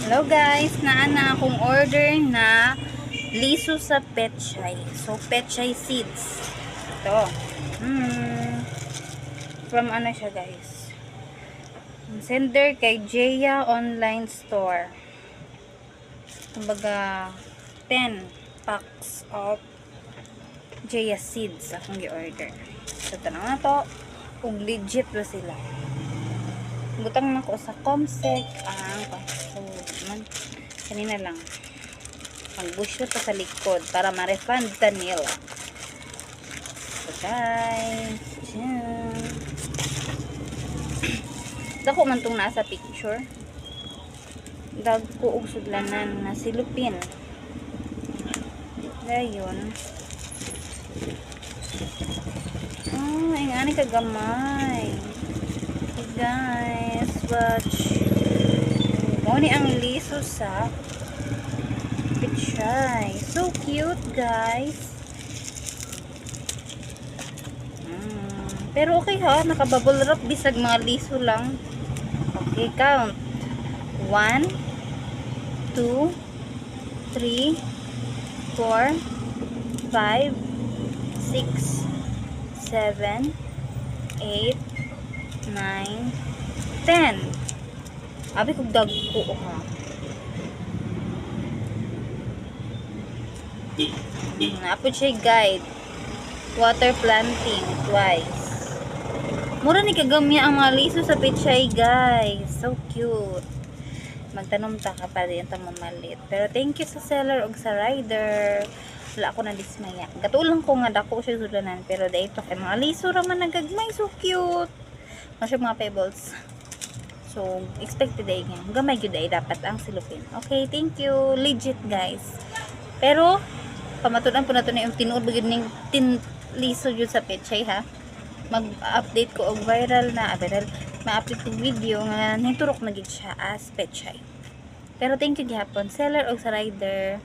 Hello guys, naana akong order na liso sa Petchay. So Petchay seeds. Ito. From ano siya guys? Sender kay Jeya Online Store. Kumbaga 10 packs of Jeya seeds akong gi-order. So tanong na to kung legit ba sila. Butang na ko sa Comsec ang man kanina lang mag-bush pa sa likod para ma-refund ta nila. So guys, dako man tong nasa picture, dagko og sudlanan na silupin dayon. Ingani kagamay guys, watch mo ni ang liso sa Petchay. So cute guys. Pero okay ha, nakabubble wrap bisag mga liso lang. Okay, count 1 2 3 4 5 6 7 8 9 10. Abi kog dagko ha. Napod siya guide. Water planting twice. Mura ni kagamya ang mga liso sa Petchay guys. So cute. Magtanom ta ka pa rin ta mamalit. Pero thank you sa seller og sa rider. Wala ako na dismaya. Gatulang ko nga dako siya sulanan. Pero dahito kay mga liso raman nagagmay. So cute. Masya mga pebbles. So, expected ay nga. Gamay yun ay dapat ang silupin. Okay, thank you. Legit, guys. Pero, pamatunan po na ito na yung tinuod bagay ng tinliso yun sa Petchay, ha? Mag-update ko og viral, ma-update ko video nga ninturok na gid siya as Petchay. Pero, thank you gihapon. Seller o sa rider.